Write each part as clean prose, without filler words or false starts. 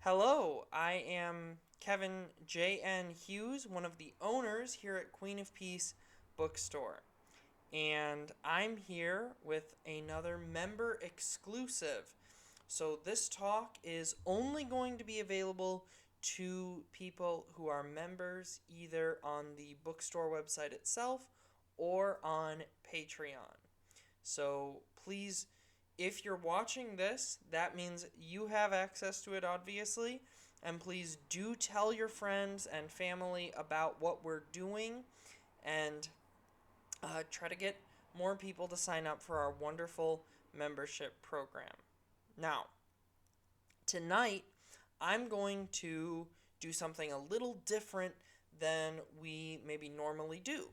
Hello, I am Kevin J.N. Hughes, one of the owners here at Queen of Peace Bookstore. And I'm here with another member exclusive. So this talk is only going to be available to people who are members either on the bookstore website itself or on Patreon. So please, if you're watching this, that means you have access to it, obviously. And please do tell your friends and family about what we're doing and try to get more people to sign up for our wonderful membership program. Now, tonight, I'm going to do something a little different than we maybe normally do.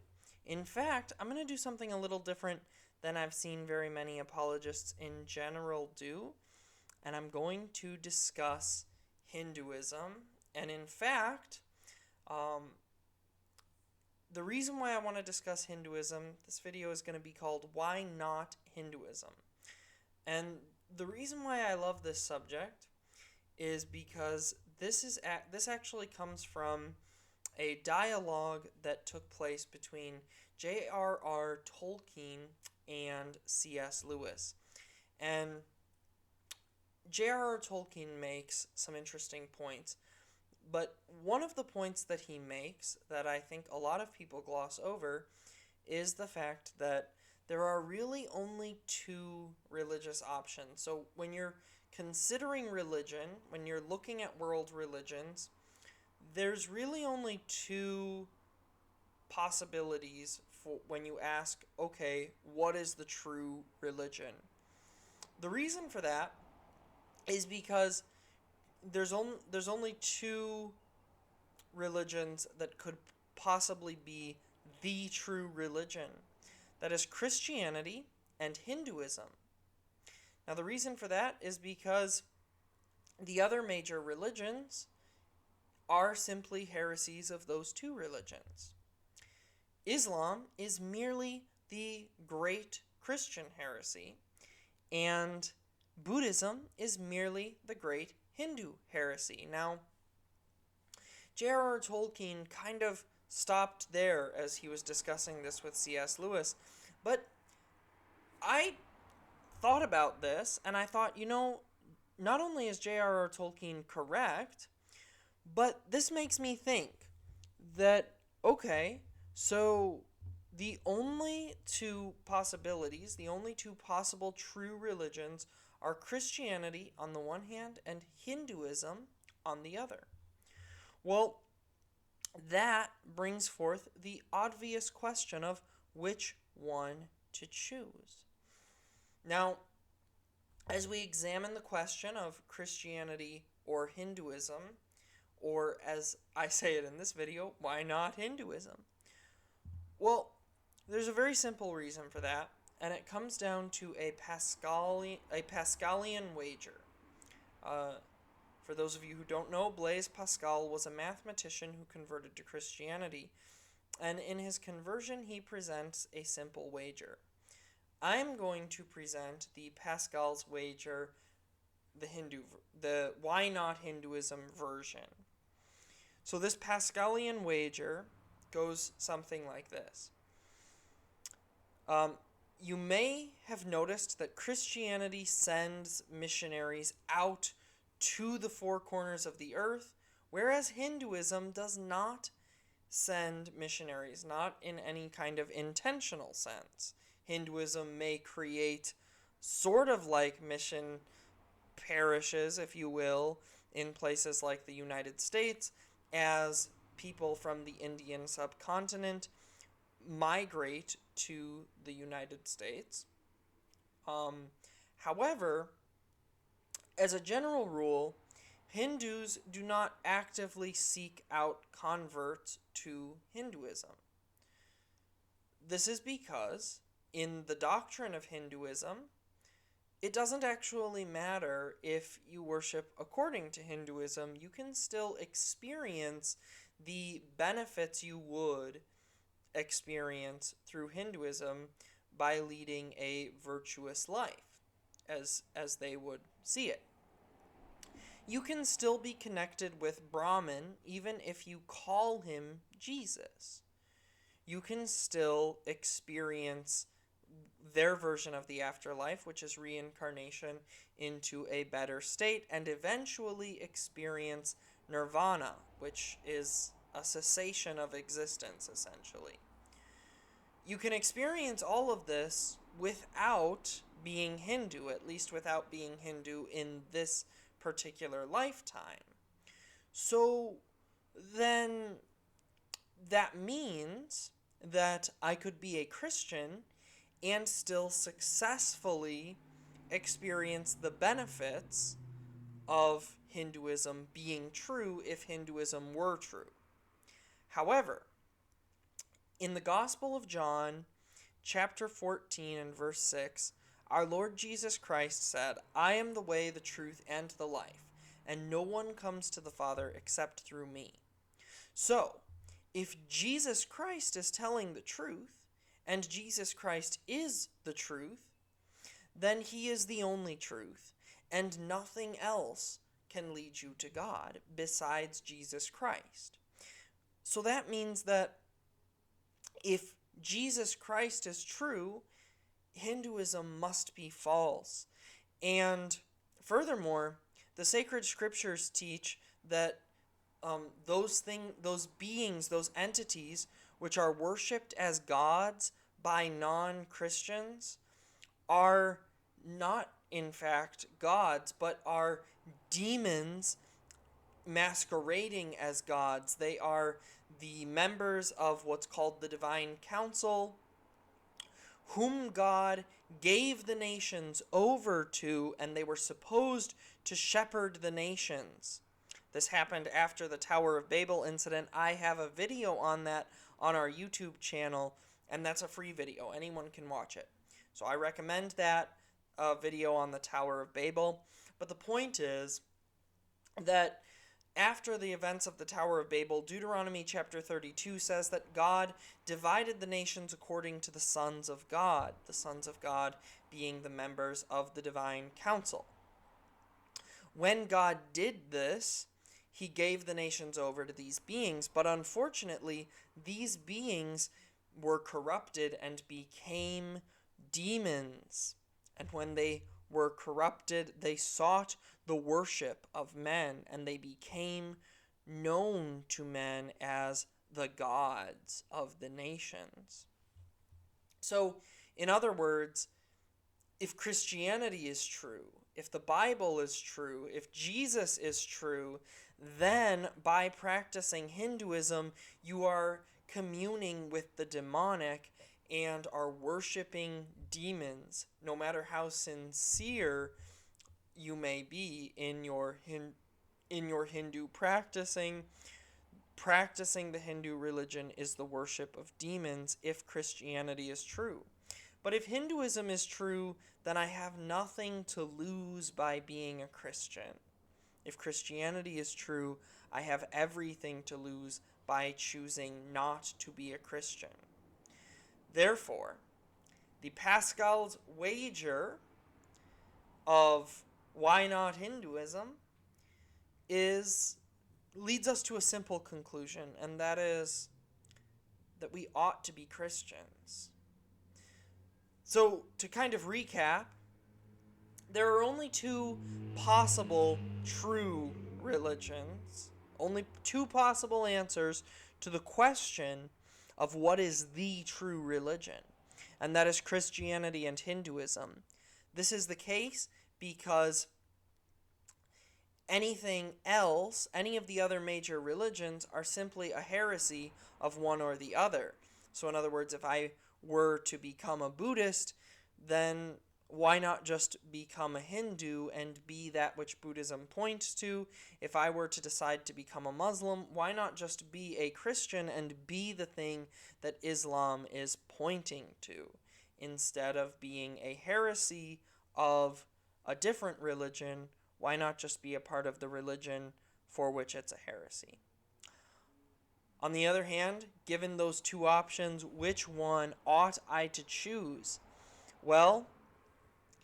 In fact, I'm going to do something a little different than I've seen very many apologists in general do, and I'm going to discuss Hinduism. And in fact, um, the reason why I want to discuss Hinduism, this video is going to be called Why Not Hinduism? And the reason why I love this subject is because this actually comes from a dialogue that took place between J.R.R. Tolkien and C.S. Lewis. And J.R.R. Tolkien makes some interesting points, but one of the points that he makes that I think a lot of people gloss over is the fact that there are really only two religious options. So when you're considering religion, when you're looking at world religions, there's really only two possibilities for when you ask, okay, what is the true religion? The reason for that is because there's only two religions that could possibly be the true religion. That is Christianity and Hinduism. Now, the reason for that is because the other major religions are simply heresies of those two religions. Islam is merely the great Christian heresy, and Buddhism is merely the great Hindu heresy. Now, J.R.R. Tolkien kind of stopped there as he was discussing this with C.S. Lewis, but I thought about this and I thought, not only is J.R.R. Tolkien correct, but this makes me think that, okay, so the only two possibilities, the only two possible true religions are Christianity on the one hand and Hinduism on the other. Well, that brings forth the obvious question of which one to choose. Now, as we examine the question of Christianity or Hinduism, or as I say it in this video, why not Hinduism? Well, there's a very simple reason for that, and it comes down to a Pascalian wager. For those of you who don't know, Blaise Pascal was a mathematician who converted to Christianity, and in his conversion he presents a simple wager. I'm going to present the Pascal's wager, the why not Hinduism version. So this Pascalian wager goes something like this. You may have noticed that Christianity sends missionaries out to the four corners of the earth, whereas Hinduism does not send missionaries, not in any kind of intentional sense. Hinduism may create sort of like mission parishes, if you will, in places like the United States, as people from the Indian subcontinent migrate to the United States. However, as a general rule, Hindus do not actively seek out converts to Hinduism. This is because, in the doctrine of Hinduism, it doesn't actually matter if you worship according to Hinduism. You can still experience the benefits you would experience through Hinduism by leading a virtuous life, as they would see it. you can still be connected with Brahman even if you call him Jesus. You can still experience their version of the afterlife, which is reincarnation into a better state, and eventually experience nirvana, which is a cessation of existence, essentially. You can experience all of this without being Hindu, at least without being Hindu in this particular lifetime. So then that means that I could be a Christian and still successfully experience the benefits of Hinduism being true if Hinduism were true. However, in the Gospel of John, chapter 14 and verse 6, our Lord Jesus Christ said, I am the way, the truth, and the life, and no one comes to the Father except through me. So, if Jesus Christ is telling the truth, and Jesus Christ is the truth, then he is the only truth, and nothing else can lead you to God besides Jesus Christ. So that means that if Jesus Christ is true, Hinduism must be false. And furthermore, the sacred scriptures teach that those beings, those entities, which are worshipped as gods by non-Christians, are not, in fact, gods, but are demons masquerading as gods. They are the members of what's called the Divine Council, whom God gave the nations over to, and they were supposed to shepherd the nations. This happened after the Tower of Babel incident. I have a video on that on our YouTube channel, and that's a free video. Anyone can watch it. So I recommend that video on the Tower of Babel. But the point is that after the events of the Tower of Babel, Deuteronomy chapter 32 says that God divided the nations according to the sons of God being the members of the Divine Council. When God did this, he gave the nations over to these beings, but unfortunately, these beings were corrupted and became demons. And when they were corrupted, they sought the worship of men, and they became known to men as the gods of the nations. So, in other words, if Christianity is true, if the Bible is true, if Jesus is true, then by practicing Hinduism, you are communing with the demonic and are worshiping demons, no matter how sincere you may be in your Hindu practicing. Practicing the Hindu religion is the worship of demons if Christianity is true. But if Hinduism is true, then I have nothing to lose by being a Christian. If Christianity is true, I have everything to lose by choosing not to be a Christian. Therefore, the Pascal's wager of why not Hinduism leads us to a simple conclusion, and that is that we ought to be Christians. So, to kind of recap, there are only two possible true religions, only two possible answers to the question of what is the true religion, and that is Christianity and Hinduism. This is the case because anything else, any of the other major religions, are simply a heresy of one or the other. So in other words, if I were to become a Buddhist, then why not just become a Hindu and be that which Buddhism points to? If I were to decide to become a Muslim, why not just be a Christian and be the thing that Islam is pointing to, instead of being a heresy of a different religion? Why not just be a part of the religion for which it's a heresy? On the other hand, given those two options, which one ought I to choose? Well,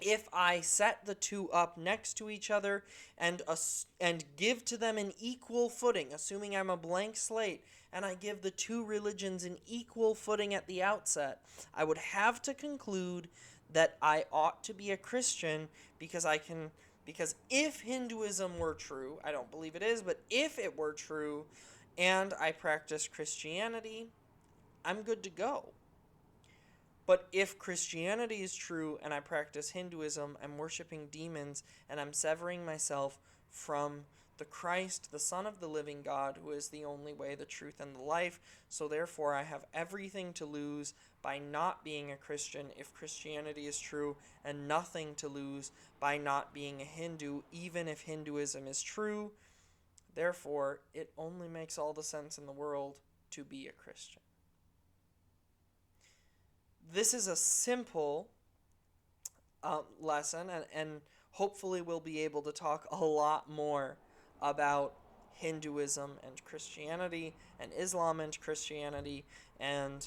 if I set the two up next to each other and give to them an equal footing, assuming I'm a blank slate, and I give the two religions an equal footing at the outset, I would have to conclude that I ought to be a Christian because if Hinduism were true, I don't believe it is, but if it were true and I practice Christianity, I'm good to go. But if Christianity is true and I practice Hinduism, I'm worshiping demons and I'm severing myself from the Christ, the Son of the living God, who is the only way, the truth, and the life. So therefore, I have everything to lose by not being a Christian if Christianity is true, and nothing to lose by not being a Hindu, even if Hinduism is true. Therefore, it only makes all the sense in the world to be a Christian. This is a simple lesson, and hopefully we'll be able to talk a lot more about Hinduism and Christianity, and Islam and Christianity, and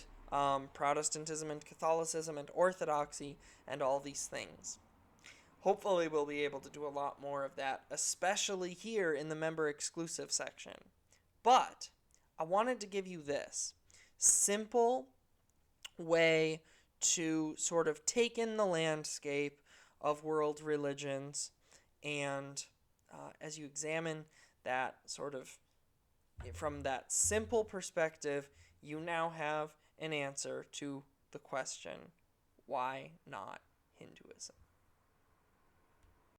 Protestantism and Catholicism and Orthodoxy, and all these things. Hopefully we'll be able to do a lot more of that, especially here in the member exclusive section. But I wanted to give you this simple way to sort of take in the landscape of world religions, and as you examine that sort of from that simple perspective, you now have an answer to the question, why not Hinduism?